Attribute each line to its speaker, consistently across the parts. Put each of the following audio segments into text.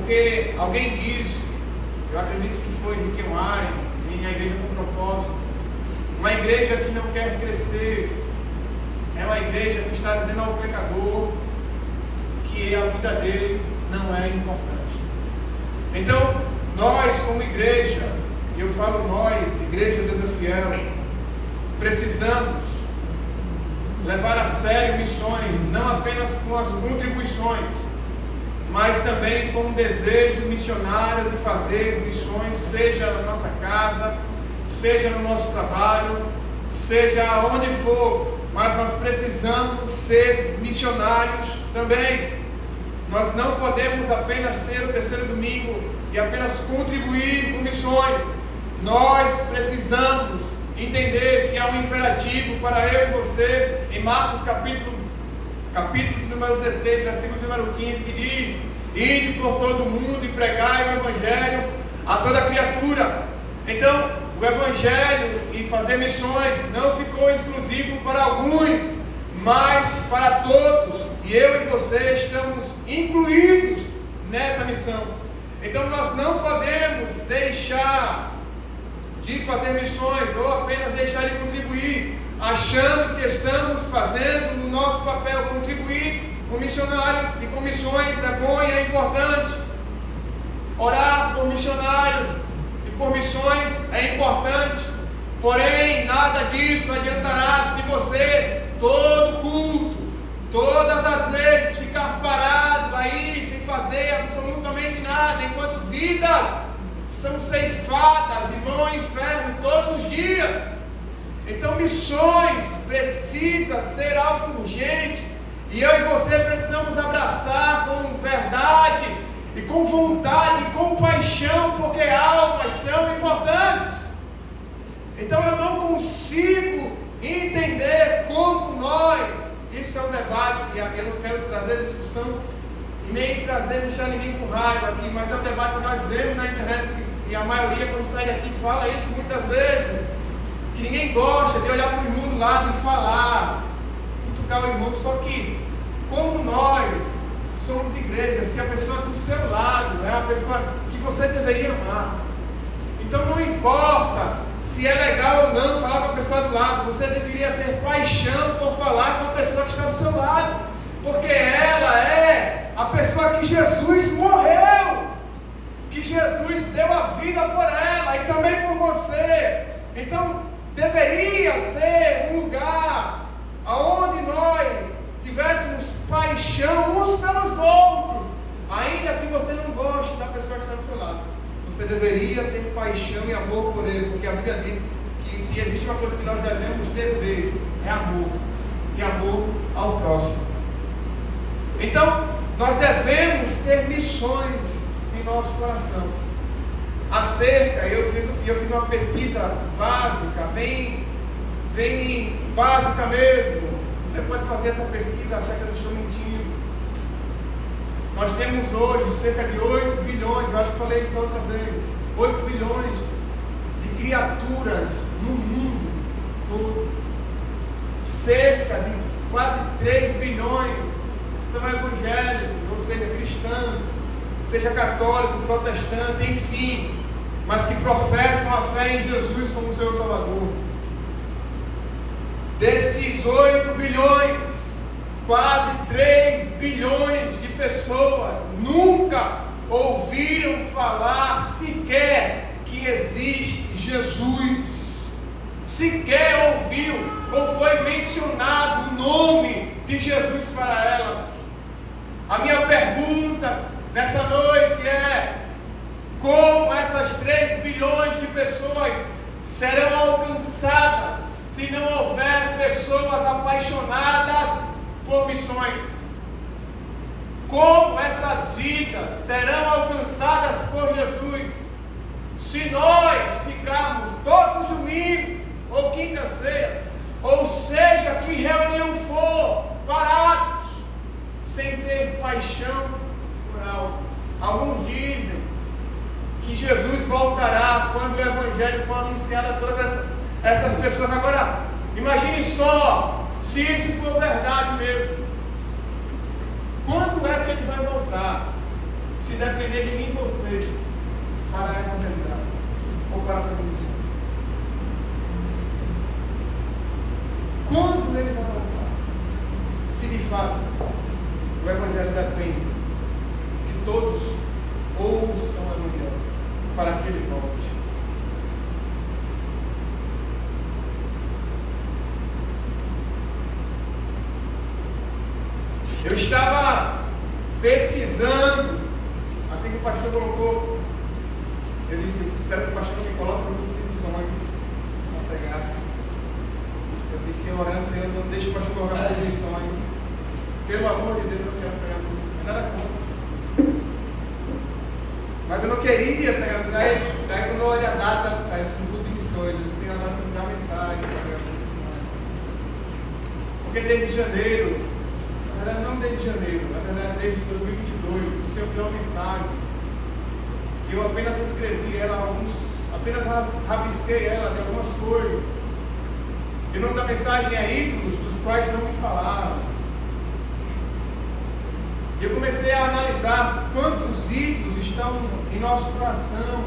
Speaker 1: Porque alguém disse, eu acredito que foi Rick Warren, em A Igreja com Propósito, uma igreja que não quer crescer é uma igreja que está dizendo ao pecador que a vida dele não é importante. Então, nós como igreja, e eu falo nós, Igreja Deus é Fiel, precisamos levar a sério missões, não apenas com as contribuições, mas também com o desejo missionário de fazer missões, seja na nossa casa, seja no nosso trabalho, seja onde for, mas nós precisamos ser missionários também. Nós não podemos apenas ter o terceiro domingo e apenas contribuir com missões. Nós precisamos entender que há um imperativo para eu e você, em Marcos capítulo de número 16, versículo número 15, que diz: ide por todo o mundo e pregai o Evangelho a toda criatura. Então, o Evangelho e fazer missões não ficou exclusivo para alguns, mas para todos. E eu e você estamos incluídos nessa missão. Então nós não podemos deixar de fazer missões ou apenas deixar de contribuir, achando que estamos fazendo o nosso papel. Contribuir com missionários e com missões é bom e é importante. Orar por missionários e por missões é importante. Porém, nada disso adiantará se você, todo culto, todas as vezes, ficar parado aí, sem fazer absolutamente nada, enquanto vidas são ceifadas e vão ao inferno todos os dias. Então, missões precisa ser algo urgente, e eu e você precisamos abraçar com verdade e com vontade e com paixão, porque almas são importantes. Então eu não consigo entender como nós, isso é um debate, e eu não quero trazer discussão e nem deixar ninguém com raiva aqui, mas é um debate que nós vemos na internet, e a maioria quando sai daqui fala isso muitas vezes, que ninguém gosta de olhar para o irmão do lado e falar, cutucar o irmão. Só que como nós somos igreja, se a pessoa do seu lado é a pessoa que você deveria amar, então não importa se é legal ou não falar com a pessoa do lado, você deveria ter paixão por falar com a pessoa que está do seu lado, porque ela é a pessoa que Jesus morreu, que Jesus deu a vida por ela e também por você. Então deveria ser um lugar onde nós tivéssemos paixão uns pelos outros, ainda que você não goste da pessoa que está do seu lado. Você deveria ter paixão e amor por ele, porque a Bíblia diz que se existe uma coisa que nós devemos dever, é amor, e amor ao próximo. Então, nós devemos ter missões em nosso coração. Acerca, eu fiz uma pesquisa básica, bem básica mesmo. Você pode fazer essa pesquisa e achar que eu estou mentindo. Nós temos hoje cerca de 8 bilhões, eu acho que falei isso da outra vez, 8 bilhões de criaturas no mundo todo. Cerca de quase 3 bilhões são evangélicos, ou seja, cristãos, seja católico, protestante, enfim, mas que professam a fé em Jesus como seu Salvador. Desses 8 bilhões, quase 3 bilhões de pessoas nunca ouviram falar sequer que existe Jesus. Sequer ouviu ou foi mencionado o nome de Jesus para elas. A minha pergunta nessa noite é: como essas 3 bilhões de pessoas serão alcançadas se não houver pessoas apaixonadas por missões? Como essas vidas serão alcançadas por Jesus se nós ficarmos todos os domingos ou quintas-feiras, ou seja, que reunião for, parados, sem ter paixão por algo? Alguns dizem que Jesus voltará quando o Evangelho for anunciado a todas essas pessoas. Agora, imagine só, se isso for verdade mesmo, quando é que ele vai voltar? se depender de mim e você, para evangelizar ou para fazer missões? Quando ele vai voltar? Se de fato o evangelho depende que todos ouçam o evangelho para que ele volte. Eu estava pesquisando, assim que o pastor colocou, eu disse, espero que o pastor me coloque no grupo de missões, para pegar. Eu disse, orando, Senhor, não deixe o pastor colocar no grupo de missões. Pelo amor de Deus, eu não quero pegar no grupo de missões, nada contra. Mas eu não queria pegar, daí quando eu olho a data, no grupo de missões, eu disse, Senhor, você me dá uma mensagem para pegar no grupo de missões. Porque desde janeiro, na verdade não desde janeiro, na verdade desde 2022, o Senhor deu uma mensagem que eu apenas escrevi ela, apenas rabisquei ela de algumas coisas. E o nome da mensagem é ídolos dos quais não me falaram. E eu comecei a analisar quantos ídolos estão em nosso coração,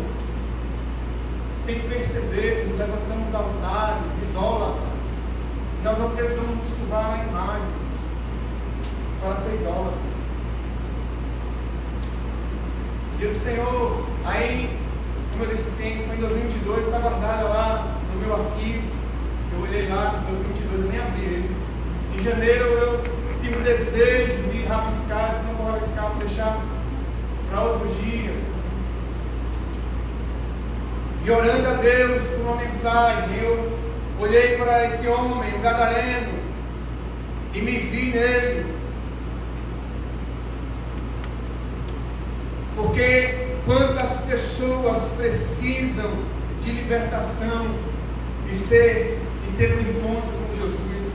Speaker 1: sem perceber, nos levantamos altares, idólatras. Nós não precisamos nos curvar a imagens para ser idólatras. E eu disse, Senhor, aí, como eu disse que foi em 2022, está guardada lá no meu arquivo. Eu olhei lá em 2022, eu nem abri ele. Em janeiro eu tive o desejo de rabiscar, se não vou rabiscar, vou deixar para outros dias. E orando a Deus por uma mensagem, eu olhei para esse homem, o gadareno, e me vi nele. Porque quantas pessoas precisam de libertação e ter um encontro com Jesus?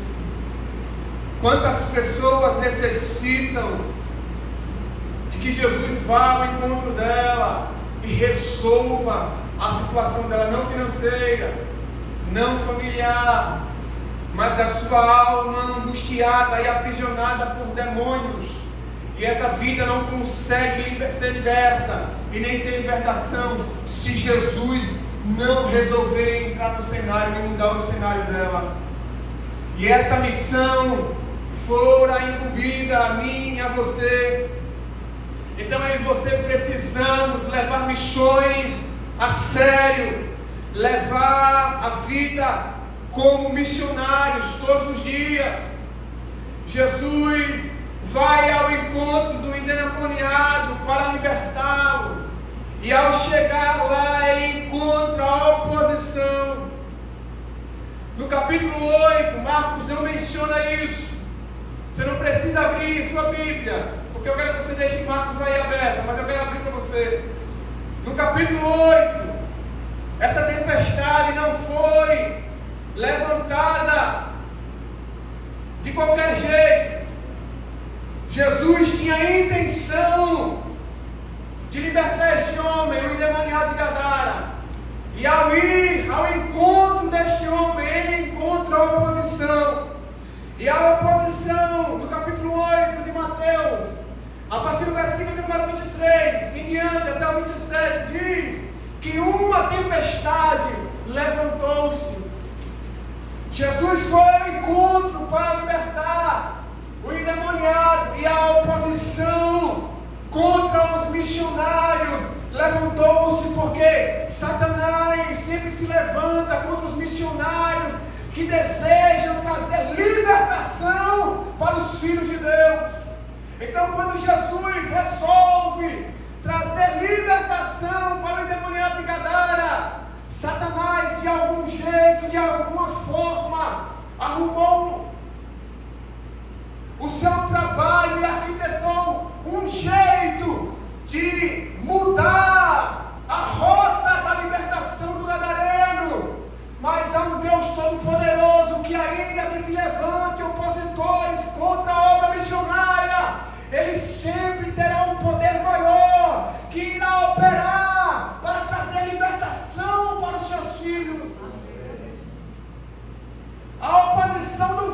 Speaker 1: Quantas pessoas necessitam de que Jesus vá ao encontro dela e resolva a situação dela, não financeira, não familiar, mas da sua alma angustiada e aprisionada por demônios. E essa vida não consegue ser liberta e nem ter libertação se Jesus não resolver entrar no cenário e mudar o cenário dela. E essa missão fora incumbida a mim e a você. Então eu e você precisamos levar missões a sério, levar a vida como missionários todos os dias. Jesus vai ao encontro do endemoniado para libertá-lo. E ao chegar lá, ele encontra a oposição. No capítulo 8, Marcos não menciona isso. Você não precisa abrir sua Bíblia, porque eu quero que você deixe Marcos aí aberta, mas eu quero abrir para você. No capítulo 8, essa tempestade não foi levantada de qualquer jeito. Jesus tinha a intenção de libertar este homem, o endemoniado de Gadara. E ao ir ao encontro deste homem, ele encontra a oposição. E a oposição, no capítulo 8 de Mateus, a partir do versículo número 23, em diante até o 27, diz que uma tempestade levantou-se. Jesus foi ao encontro para libertar o endemoniado, e a oposição contra os missionários levantou-se, porque Satanás sempre se levanta contra os missionários que desejam trazer libertação para os filhos de Deus. Então, quando Jesus resolve trazer libertação para o endemoniado de Gadara, Satanás, de algum jeito, de alguma forma, arrumou o seu trabalho e arquitetou um jeito de mudar a rota da libertação do gadareno. Mas há um Deus todo-poderoso que, ainda que se levante opositores contra a obra missionária, ele sempre terá um poder maior que irá operar para trazer libertação para os seus filhos. A oposição do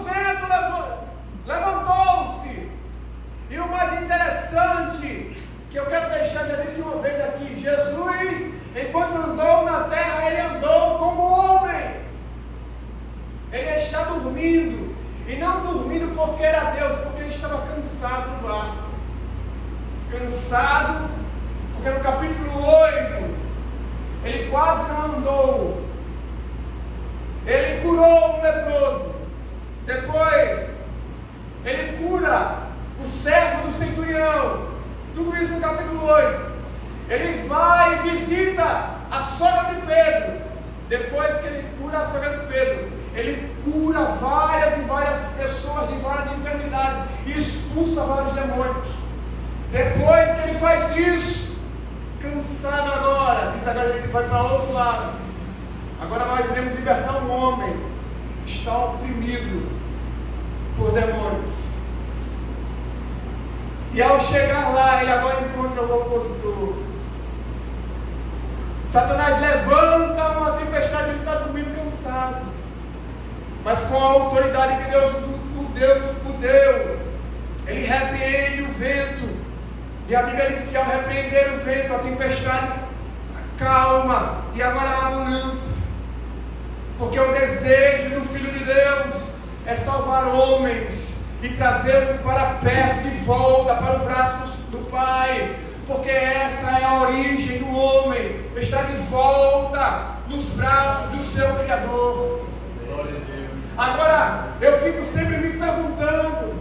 Speaker 1: Alexandre já disse uma vez aqui, Jesus, enquanto andou na terra, ele andou como homem. Ele está dormindo. E não dormindo porque era Deus, porque ele estava cansado do barco. Cansado, porque no capítulo 8, ele quase não andou. Ele curou um leproso. Depois, ele cura o servo do centurião. Tudo isso no capítulo 8. Ele vai e visita a sogra de Pedro. Depois que ele cura a sogra de Pedro, ele cura várias e várias pessoas de várias enfermidades e expulsa vários demônios. Depois que ele faz isso, cansado agora, diz agora a gente vai para outro lado. Agora nós iremos libertar um homem que está oprimido por demônios. E ao chegar lá, ele agora encontra o opositor. Satanás levanta uma tempestade, ele está dormindo cansado. Mas com a autoridade que Deus o deu, ele repreende o vento. E a Bíblia diz que ao repreender o vento, a tempestade calma. E agora há abundância. Porque o desejo do Filho de Deus é salvar homens e trazê-lo para perto, de volta, para o braço do Pai. Porque essa é a origem do homem, estar de volta nos braços do seu Criador. Agora, eu fico sempre me perguntando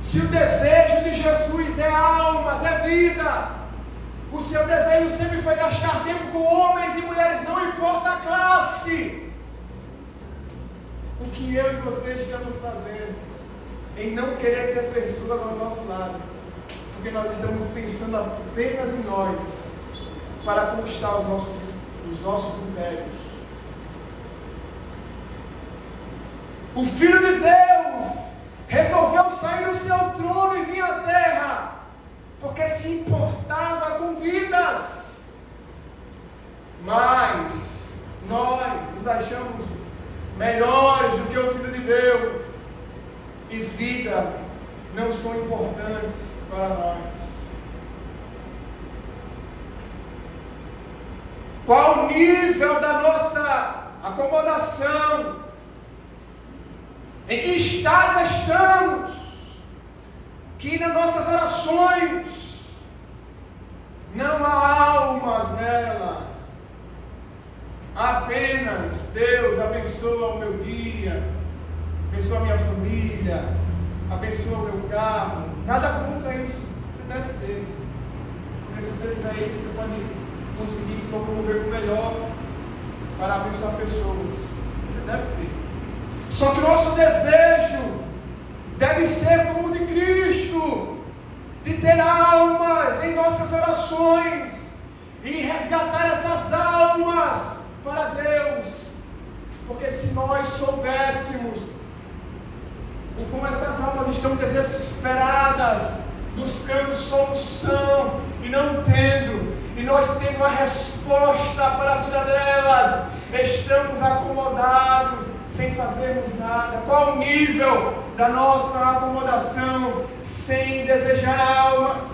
Speaker 1: se o desejo de Jesus é almas, é vida. O seu desejo sempre foi gastar tempo com homens e mulheres, não importa a classe. O que eu e você estamos fazendo em não querer ter pessoas ao nosso lado, porque nós estamos pensando apenas em nós para conquistar os nossos impérios. O Filho de Deus resolveu sair do seu trono e vir à terra, porque se importava com vidas. Mas nós nos achamos melhores do que o Filho de Deus, e vida não são importantes para nós. Qual o nível da nossa acomodação? Em que estado estamos? Que nas nossas orações não há almas nela. Apenas Deus abençoa o meu dia, abençoa a minha família, abençoa o meu carro. Nada contra isso, você deve ter. Porque se você tiver isso, você pode conseguir se locomover com o melhor para abençoar pessoas. Você deve ter. Só que o nosso desejo deve ser como o de Cristo, de ter almas em nossas orações e resgatar essas almas para Deus. Porque se nós soubéssemos o como essas almas estão desesperadas, buscando solução e não tendo, e nós temos a resposta para a vida delas, estamos acomodados sem fazermos nada. Qual o nível da nossa acomodação sem desejar almas?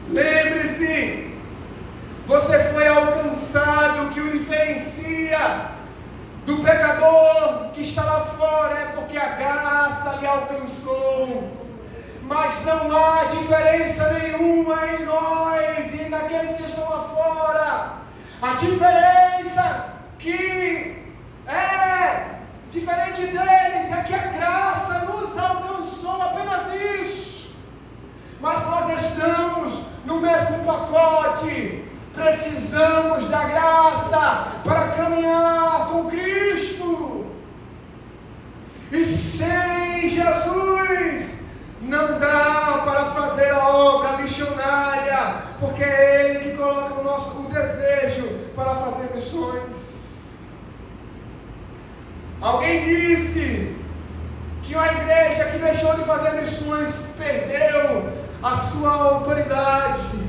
Speaker 1: Lembre-se, você foi alcançado. O que o diferencia do pecador que está lá fora é porque a graça lhe alcançou. Mas não há diferença nenhuma em nós e naqueles que estão lá fora. A diferença que é diferente deles é que a graça nos alcançou, apenas isso. Mas nós estamos no mesmo pacote. Precisamos da graça para caminhar com Cristo. E sem Jesus não dá para fazer a obra missionária, porque é Ele que coloca o desejo para fazer missões. Alguém disse que uma igreja que deixou de fazer missões perdeu a sua autoridade,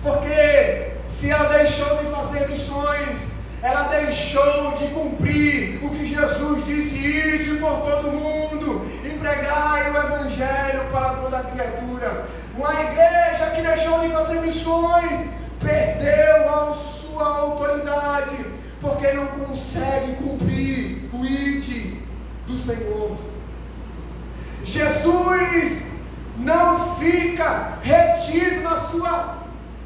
Speaker 1: porque se ela deixou de fazer missões, ela deixou de cumprir o que Jesus disse: ide por todo mundo e pregai o Evangelho para toda criatura. Uma igreja
Speaker 2: em fazer missões, perdeu a sua autoridade, porque não consegue cumprir o ide do Senhor. Jesus não fica retido na sua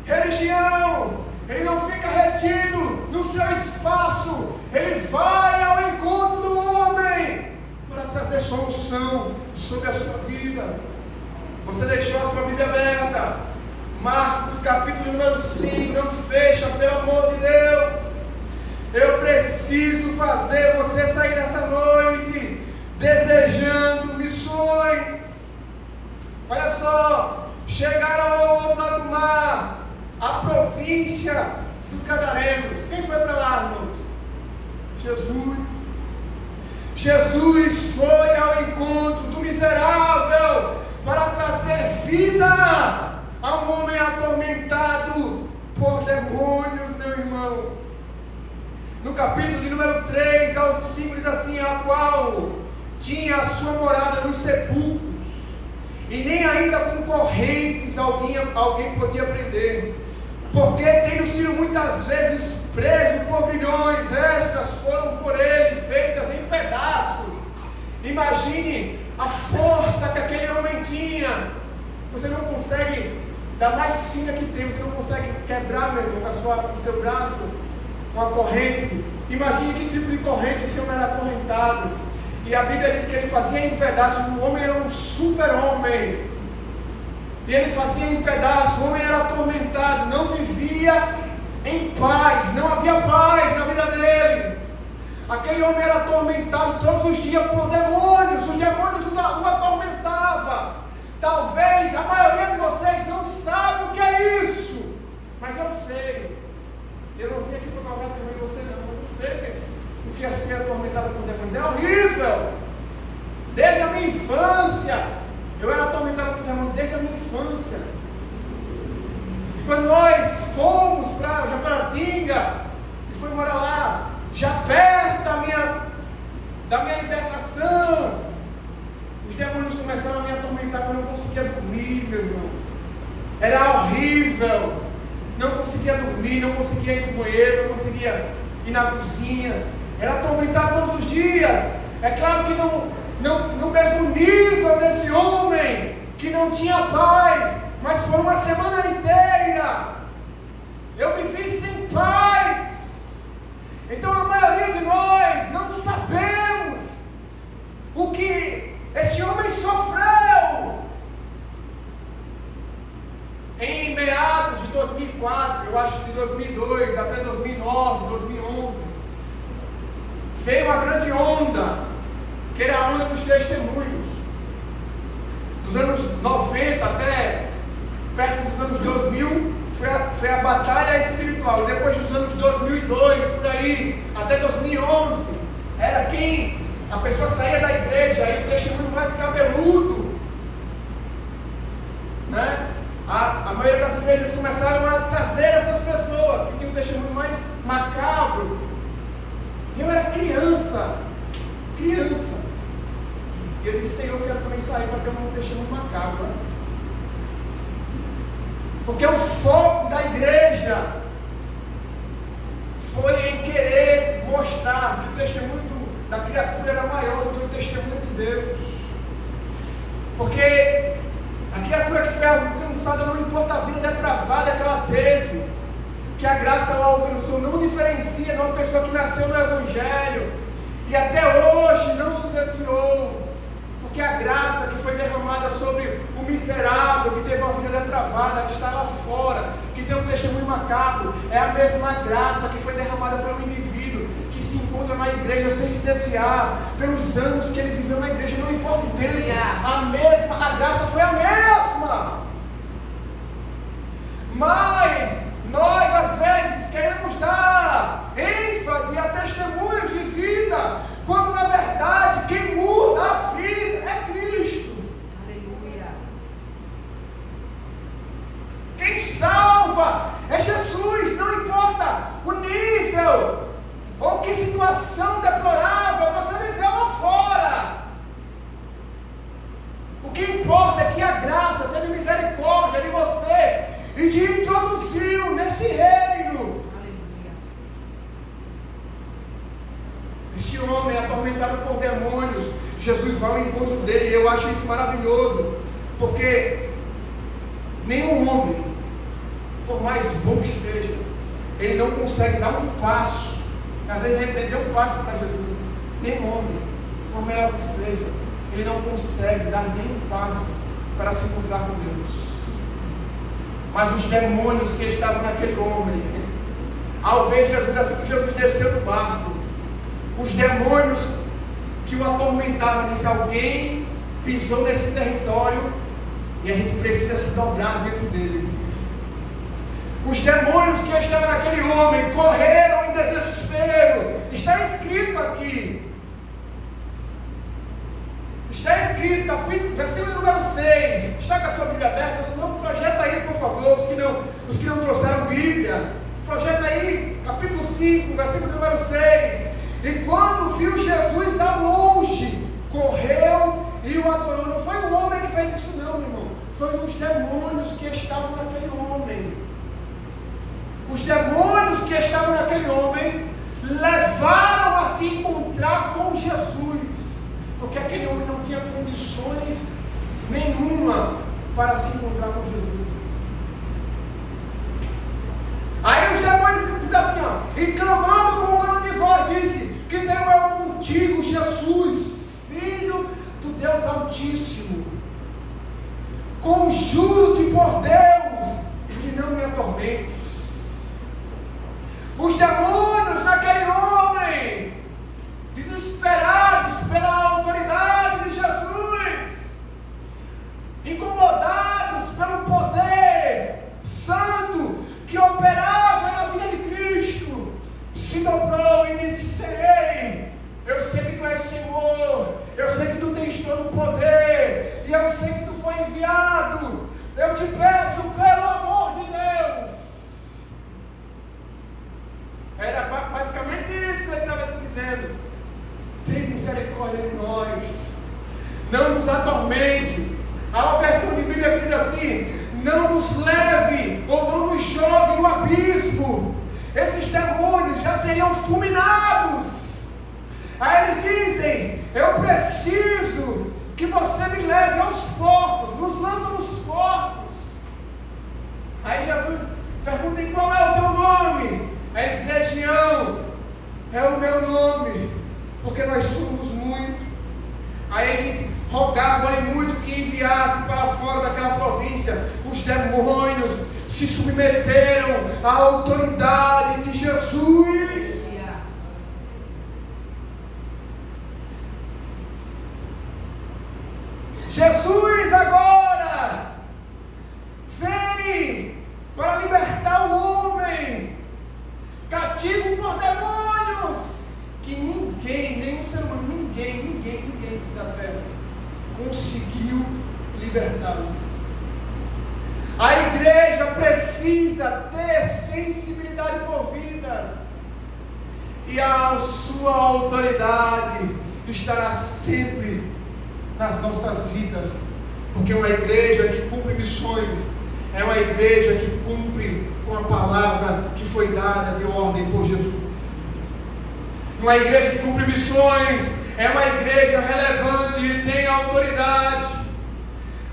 Speaker 2: religião, ele não fica retido no seu espaço, ele vai ao encontro do homem para trazer solução sobre a sua vida. Você deixou a sua Bíblia aberta, Marcos capítulo número 5, não fecha, pelo amor de Deus. Eu preciso fazer você sair nessa noite desejando missões. Olha só, chegaram ao outro lado do mar, a província dos Gadarenos. Quem foi para lá, irmãos? Jesus. Jesus foi ao encontro do miserável para trazer vida a um homem atormentado por demônios, meu irmão. No capítulo de número 3 ao 5 diz assim: a qual tinha a sua morada nos sepulcros, e nem ainda com correntes alguém podia prender, porque tendo sido muitas vezes preso por grilhões, estas foram por ele feitas em pedaços. Imagine a força que aquele homem tinha. Você não consegue, da mais fina que tem, você não consegue quebrar, meu irmão, com o seu braço uma corrente. Imagine que tipo de corrente esse homem era acorrentado. E a Bíblia diz que ele fazia em pedaços. O homem era um super-homem, e ele fazia em pedaços. O homem era atormentado, não vivia em paz, não havia paz na vida dele. Aquele homem era atormentado todos os dias por demônios. Os demônios o atormentavam. Talvez a maioria de vocês não sabe o que é isso, mas eu sei. Eu não vim aqui para colocar também você não. Eu não sei o que é ser atormentado por demônios. É horrível. Desde a minha infância eu era atormentado por demônios, desde a minha infância. E quando nós fomos para Japaratinga e fui morar lá, já perto da minha libertação, os demônios começaram a me atormentar, porque eu não conseguia dormir, meu irmão. Era horrível. Não conseguia dormir, não conseguia ir para o banheiro, não conseguia ir na cozinha. Era atormentado todos os dias. É claro que não no mesmo nível desse homem que não tinha paz, mas por uma semana inteira eu vivi sem paz. Então a maioria de nós não sabemos o que esse homem sofreu. Em meados de 2004, eu acho de 2002 até 2009, 2011, veio uma grande onda, que era a onda dos testemunhos. Dos anos 90 até perto dos anos 2000, foi a batalha espiritual. Depois dos anos 2002, por aí, até 2011, era quem a pessoa saía da igreja, aí o testemunho mais cabeludo, né? A maioria das igrejas começaram a trazer essas pessoas que tinham um testemunho mais macabro. E eu era criança. E eu disse: Senhor, eu quero também sair para ter um testemunho macabro, né? Porque o foco da igreja foi em querer mostrar que o testemunho da criatura era maior do que o testemunho de Deus. Porque a criatura que foi alcançada, não importa a vida depravada que ela teve, que a graça ela alcançou, não diferencia de uma pessoa que nasceu no Evangelho e até hoje não se desviou. Porque a graça que foi derramada sobre o miserável que teve uma vida depravada, que está lá fora, que tem um testemunho macabro, é a mesma graça que foi derramada pelo indivíduo que se encontra na igreja sem se desviar, pelos anos que ele viveu na igreja, não importa o tempo, a graça foi a mesma. Mas nós às vezes queremos dar ênfase a testemunhos de vida, quando na verdade quem muda a vida é Cristo. Aleluia. Quem salva é Jesus. Não importa o nível ou que situação deplorável você viveu lá fora, o que importa é que a graça teve misericórdia de você e te introduziu nesse reino. Este homem atormentado por demônios, Jesus vai ao encontro dele, e eu acho isso maravilhoso, porque nenhum homem, por mais bom que seja, ele não consegue dar um passo. Às vezes ele deu um passo para Jesus. Nenhum homem, por melhor que seja, ele não consegue dar nem um passo para se encontrar com Deus. Mas os demônios que estavam naquele homem, ao ver Jesus, assim que Jesus desceu do barco, os demônios que o atormentavam, disse: alguém pisou nesse território e a gente precisa se dobrar diante dele. Os demônios que estavam naquele homem correram em desespero. Está escrito aqui. Está escrito, versículo número 6. Está com a sua Bíblia aberta? Se não, projeta aí, por favor. Os que não trouxeram Bíblia, projeta aí, capítulo 5, versículo número 6. E quando viu Jesus ao longe, correu e o adorou. Não foi o homem que fez isso, não, meu irmão. Foram os demônios que estavam naquele homem. Os demônios que estavam naquele homem levaram a se encontrar com Jesus, porque aquele homem não tinha condições nenhuma para se encontrar com Jesus. Aí os demônios dizem assim, ó, e clamando com grande voz, disse: que tenho eu contigo, Jesus, Filho do Deus Altíssimo. Conjuro-te por Deus que não me atormentes. Os demônios naquele homem, desesperados pela autoridade de Jesus, incomodados pelo poder santo que operava na vida de Cristo, se dobrou e disse: serei, eu sei que tu és Senhor, eu sei que tu tens todo o poder, e eu sei que tu foi enviado, eu te peço pelo amor de Deus. Era basicamente isso que ele estava dizendo: tem misericórdia de nós, não nos atormente. Há uma versão de Bíblia que diz assim: não nos leve ou não nos jogue no abismo. Esses demônios já seriam fulminados. Aí eles dizem: eu preciso que você me leve aos porcos, nos lança nos porcos. Aí Jesus pergunta: e qual é o teu nome? Aí eles: Legião é o meu nome, porque nós somos muito. Aí eles rogavam-lhe muito que enviasse para fora daquela província. Os demônios se submeteram à autoridade de Jesus. Jesus agora vem para libertar o homem cativo por demônios, que ninguém, nenhum ser humano, ninguém da terra conseguiu libertá-lo. A igreja precisa ter sensibilidade por vidas, e a sua autoridade estará sempre nas nossas vidas, porque uma igreja que cumpre missões é uma igreja que cumpre com a palavra que foi dada de ordem por Jesus. Uma igreja que cumpre missões é uma igreja relevante e tem autoridade.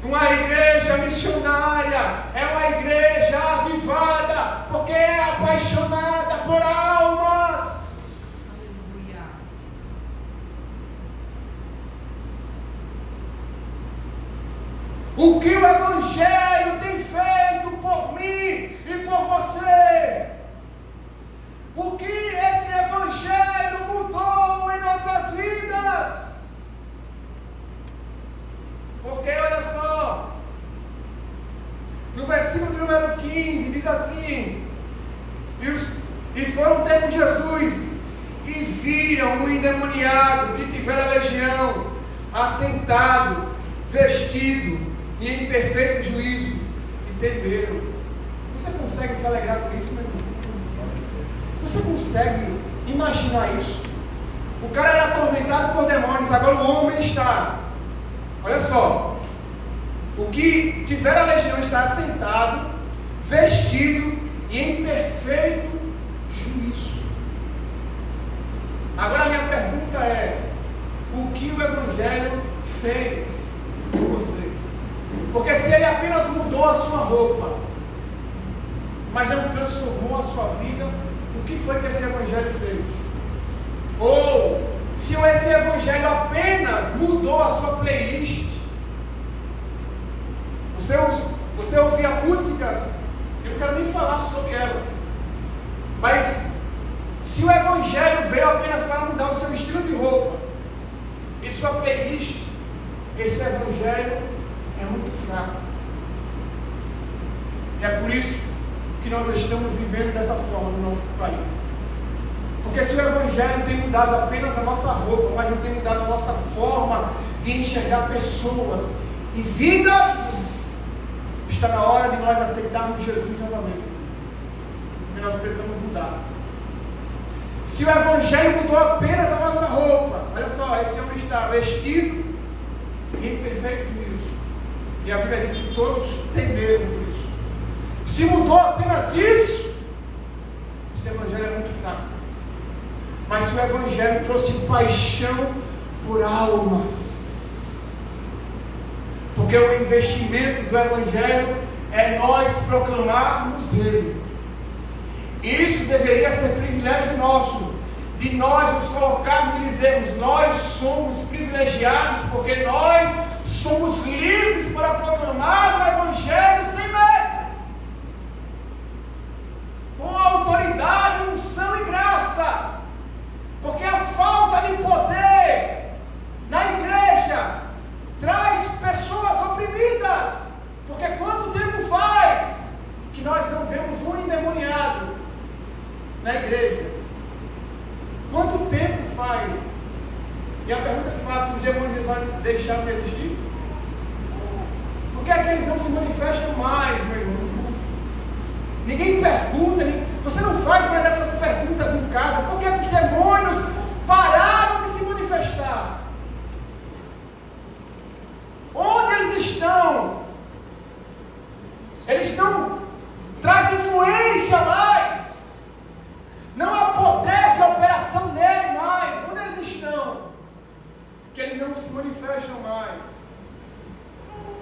Speaker 2: Uma igreja missionária é uma igreja avivada, porque é apaixonada por almas. Aleluia. O que o Evangelho tem feito por mim e por você? O que esse Evangelho mudou em nossas vidas? Porque olha só, no versículo de número 15 diz assim: e foram ter com Jesus e viram o endemoniado que tivera legião, assentado, vestido e em perfeito juízo, e temeram. Você consegue se alegrar com isso, meu irmão? Você consegue imaginar isso? O cara era atormentado por demônios, agora o homem está, olha só, o que tiver a legião está assentado, vestido roupa, mas não transformou a sua vida, o que foi que esse evangelho fez? Ou, se esse evangelho apenas mudou a sua playlist, você ouvia músicas, eu não quero nem falar sobre elas, mas se o evangelho veio apenas para mudar o seu estilo de roupa e sua playlist, esse evangelho é muito fraco. E é por isso que nós estamos vivendo dessa forma no nosso país. Porque se o evangelho tem mudado apenas a nossa roupa, mas não tem mudado a nossa forma de enxergar pessoas e vidas, está na hora de nós aceitarmos Jesus novamente. Porque nós precisamos mudar. Se o evangelho mudou apenas a nossa roupa, olha só, esse homem está vestido e em perfeito juízo. E a Bíblia diz que todos têm medo por isso. Se mudou apenas isso, esse evangelho é muito fraco. Mas se o evangelho trouxe paixão por almas, porque o investimento do evangelho é nós proclamarmos ele. Isso deveria ser privilégio nosso, de nós nos colocarmos e dizermos: nós somos privilegiados porque nós somos livres para proclamar o evangelho sem medo, com autoridade, unção e graça. Porque a falta de poder na igreja traz pessoas oprimidas. Porque quanto tempo faz que nós não vemos um endemoniado na igreja? Quanto tempo faz? E a pergunta que faço: os demônios deixaram de existir? Por que é que eles não se manifestam mais, meu irmão? Ninguém pergunta, você não faz mais essas perguntas em casa. Por que os demônios pararam de se manifestar? Onde eles estão? Eles não trazem influência mais. Não há poder de operação nele mais. Onde eles estão? Que eles não se manifestam mais.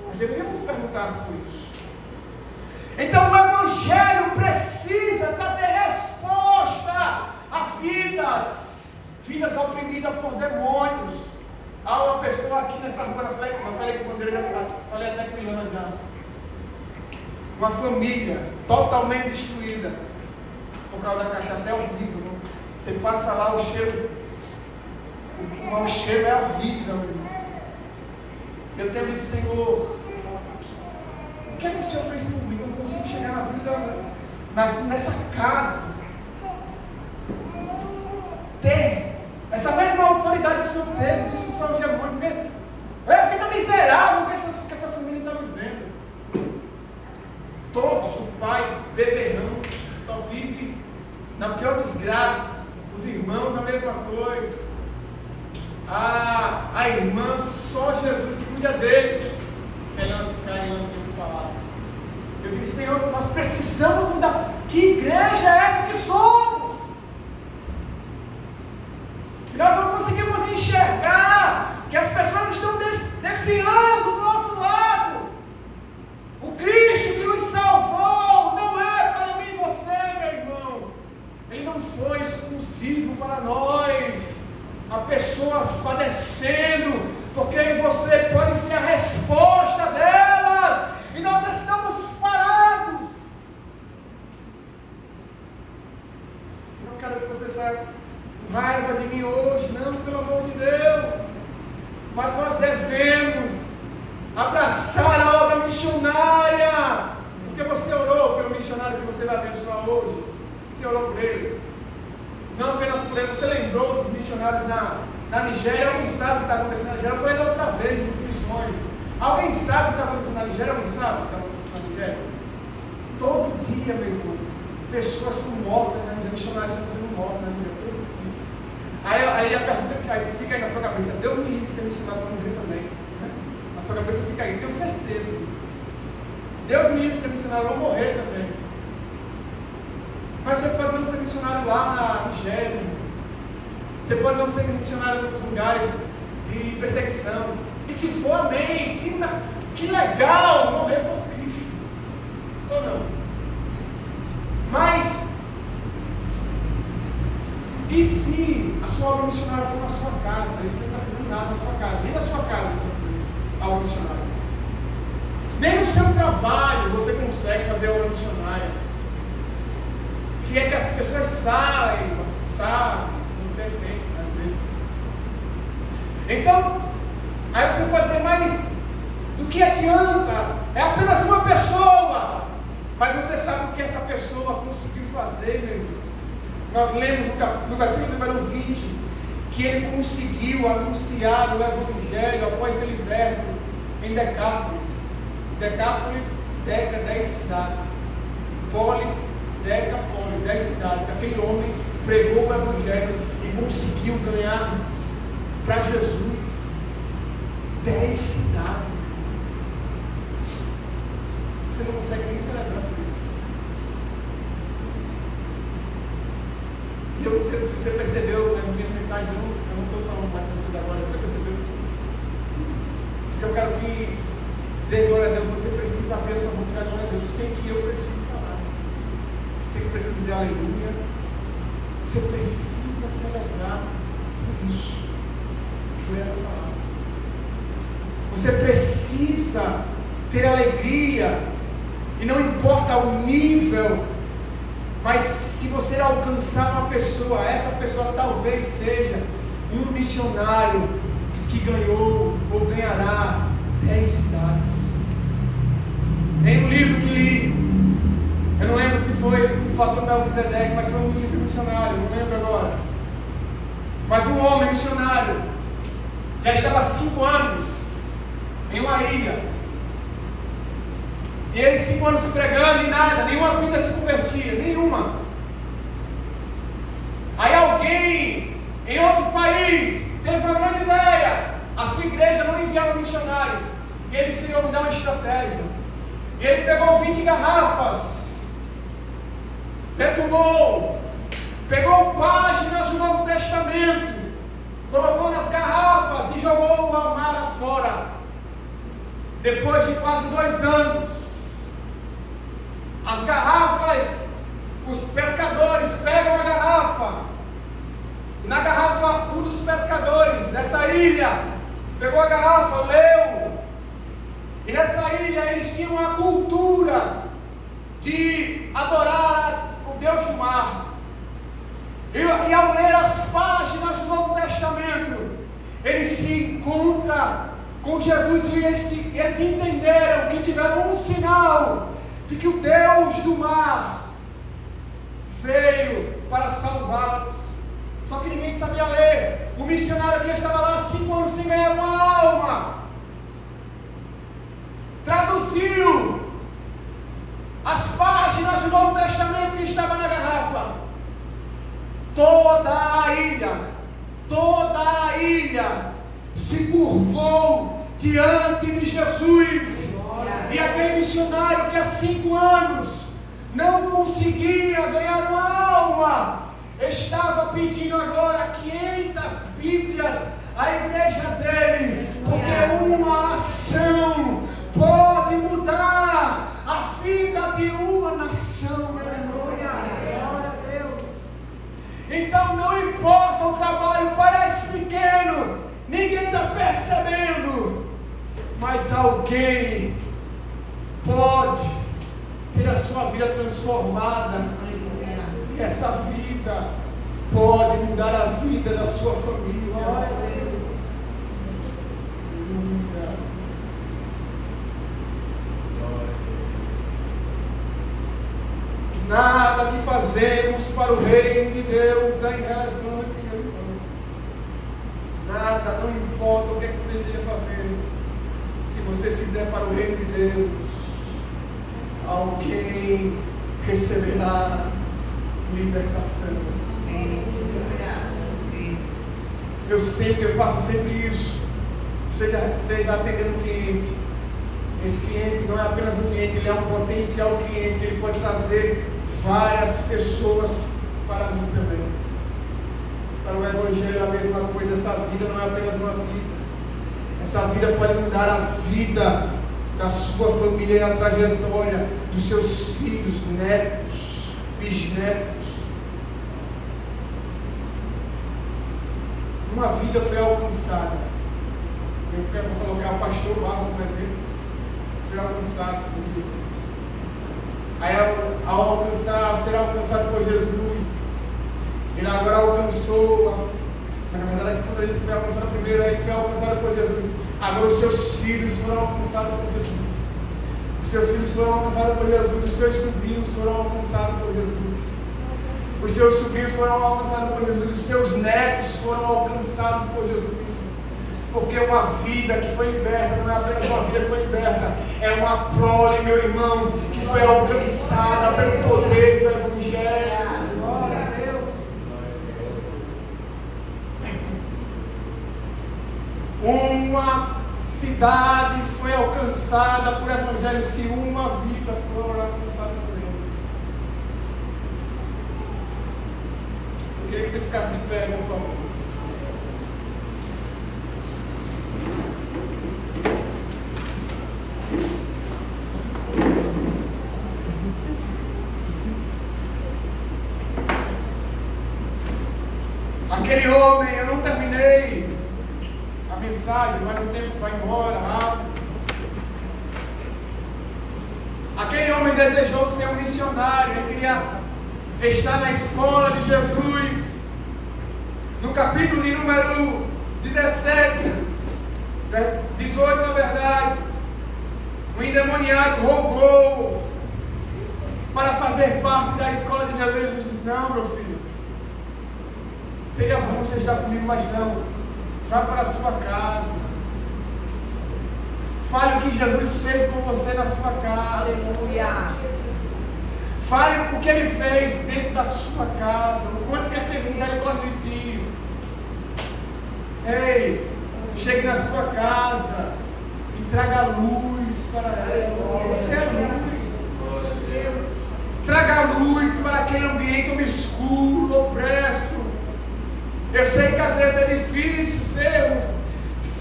Speaker 2: Nós deveríamos perguntar por isso. Então o evangelho precisa trazer resposta a vidas oprimidas por demônios. Há uma pessoa aqui nessa rua, na Félix Bandeira, já falei até com Ilana já. Uma família totalmente destruída por causa da cachaça. É horrível, né? Você passa lá, o cheiro é horrível, meu irmão. Eu tenho dito: Senhor, o que é que o Senhor fez por mim? Eu não consigo chegar na vida, nessa casa, ter essa mesma autoridade que o Senhor teve de expulsar o demônio. É a vida miserável que essa família está vivendo. Todos, o pai beberrão, só vive na pior desgraça. Os irmãos, a mesma coisa. A irmã, só Jesus que cuida deles. Que ela não tem que falar. Eu disse: Senhor, nós precisamos mudar. Que igreja é essa que somos? Que nós não conseguimos enxergar que as pessoas estão desfiando do nosso lado. O Cristo que nos salvou não é para mim e você, meu irmão. Ele não foi exclusivo para nós. Há pessoas padecendo, porque você pode ser a resposta delas, e nós estamos parados. Eu não quero que você saia com raiva de mim hoje, não, pelo amor de Deus. Mas nós devemos abraçar a obra missionária, porque você orou pelo missionário que você vai abençoar hoje. Você orou por ele. Não apenas por ele, você lembrou dos missionários na Nigéria. Alguém sabe o que está acontecendo na Nigéria? Eu falei da outra vez, no missões. Alguém sabe o que está acontecendo na Nigéria? Alguém sabe o que está acontecendo na Nigéria? Todo dia, meu irmão, pessoas são mortas na Nigéria, missionários estão sendo mortos na Nigéria, todo dia. Aí a pergunta que fica aí na sua cabeça: Deus me livre de ser missionário para morrer também. Na sua cabeça fica aí, tenho certeza disso. Deus me livre de ser missionário, eu vou morrer também. Mas você pode não ser missionário lá na Nigéria. Você pode não ser missionário em outros lugares de perseguição. E se for, amém. Que legal morrer por Cristo.
Speaker 1: se a sua obra missionária for na sua casa, e você não está fazendo nada na sua casa, nem na sua casa você está fazendo algo missionário. Nem no seu trabalho você consegue fazer obra missionária. Se é que as pessoas sabem, você é crente às vezes. Então, aí você pode dizer, mas do que adianta? É apenas uma pessoa. Mas você sabe o que essa pessoa conseguiu fazer, meu irmão? Nós lemos no versículo número 20 que ele conseguiu anunciar o Evangelho após ser liberto em Decápolis. Decápolis, 10 cidades. Polis, Decapolis, 10 cidades. Aquele homem pregou o Evangelho e conseguiu ganhar para Jesus 10 cidades. Você não consegue nem celebrar por isso. E eu não sei se você percebeu na minha mensagem, eu não estou falando mais com você agora, você percebeu isso? Porque eu quero que, dê glória a Deus, você precisa abrir a sua boca e dar glória a Deus, sem que eu precise falar. Você que precisa dizer aleluia, você precisa celebrar por isso. Foi essa palavra. Você precisa ter alegria, e não importa o nível, mas se você alcançar uma pessoa, essa pessoa talvez seja um missionário que ganhou ou ganhará 10 cidades. Em um livro que li, eu não lembro se foi o Fator Melquisedeque, mas foi um livro missionário, não lembro agora. Mas um homem missionário já estava há 5 anos em uma ilha. E ele 5 anos se pregando e nada, nenhuma vida se convertia, nenhuma. Aí alguém em outro país teve uma grande ideia. A sua igreja não enviava missionário. E ele disse, Senhor, me dá uma estratégia. E ele pegou 20 garrafas, detumou, pegou páginas do Novo Testamento, colocou nas garrafas e jogou o mar afora. Depois de quase 2 anos, as garrafas, os pescadores pegam a garrafa. Na garrafa, um dos pescadores dessa ilha pegou a garrafa, leu. E nessa ilha eles tinham uma cultura de adorar o Deus do mar. E ao ler as páginas do Novo Testamento, eles se encontram com Jesus e eles entenderam que tiveram um sinal de que o Deus do mar veio para salvá-los. Só que ninguém sabia ler. O missionário que estava lá 5 anos sem ganhar uma alma, traduziu as páginas do Novo Testamento que estava na garrafa. Toda a ilha se curvou diante de Jesus. E aquele missionário que há 5 anos não conseguia ganhar uma alma, estava pedindo agora 500 Bíblias à igreja dele, porque uma ação pode mudar a vida de uma nação, meu irmão. Então não importa, o trabalho parece pequeno, ninguém está percebendo, mas alguém pode ter a sua vida transformada, e essa vida pode mudar a vida da sua família. Glória a Deus. Nada que fazemos para o reino de Deus é irrelevante, meu irmão. Nada, não importa o que você esteja fazendo. Se você fizer para o reino de Deus, alguém receberá libertação. Eu faço sempre isso. Seja atendendo um cliente. Esse cliente não é apenas um cliente, ele é um potencial cliente, que ele pode trazer várias pessoas para mim também. Para o Evangelho é a mesma coisa. Essa vida não é apenas uma vida. Essa vida pode mudar a vida da sua família e a trajetória dos seus filhos, netos, bisnetos. uma vida foi alcançada. Eu quero colocar o pastor Barros como exemplo. Foi alcançado por Jesus. Aí ao alcançar, ser alcançado por Jesus, ele agora alcançou, na verdade a esposa dele foi alcançada primeiro, aí foi alcançada por Jesus. Agora os seus filhos foram alcançados por Jesus. Os seus filhos foram alcançados por Jesus, os seus sobrinhos foram alcançados por Jesus. Os seus sobrinhos foram alcançados por Jesus, os seus netos foram alcançados por Jesus. Porque uma vida que foi liberta, não é apenas uma vida que foi liberta, é uma prole, meu irmão, que foi alcançada pelo poder do Evangelho. Glória a Deus. Uma cidade foi alcançada por Evangelho se uma vida for alcançada por ele. Eu queria que você ficasse de pé, por favor. Aquele homem, eu não terminei a mensagem, mas o tempo vai embora rápido. Aquele homem desejou ser um missionário, ele queria estar na escola de Jesus. No capítulo de número 17, 18 na verdade, o endemoniado rogou para fazer parte da escola de Jesus. Jesus disse: não, meu filho, seria bom você estar comigo, mas não. Vá para a sua casa. Fale o que Jesus fez com você na sua casa.
Speaker 3: Aleluia.
Speaker 1: Fale o que Ele fez dentro da sua casa. O quanto que Ele teve misericórdia de ti. Ei, chegue na sua casa e traga luz para ela. Você é luz. Traga luz para aquele ambiente obscuro, opresso. Eu sei que às vezes é difícil sermos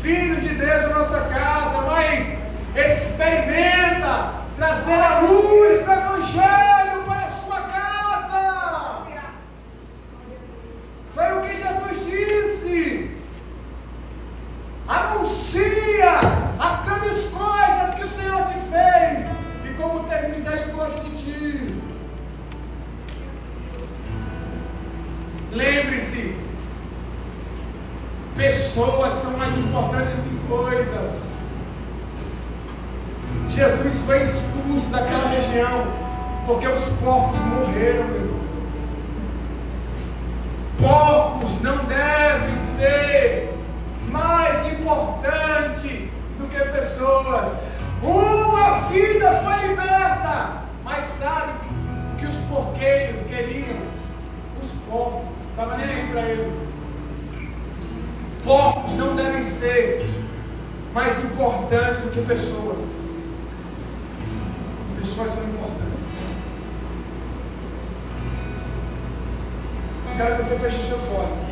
Speaker 1: filhos de Deus na nossa casa, mas experimenta trazer a luz do Evangelho para a sua casa. Foi o que Jesus disse. Anuncia as grandes coisas que o Senhor te fez e como teve misericórdia de ti. Lembre-se, pessoas são mais importantes do que coisas. Jesus foi expulso daquela região porque os porcos morreram, meu irmão. Porcos não devem ser mais importantes do que pessoas. Uma vida foi liberta, mas sabe o que os porqueiros queriam? Os porcos, estava nem aí para ele. Porcos não devem ser mais importantes do que pessoas. Pessoas são importantes. Eu quero que você feche seus olhos.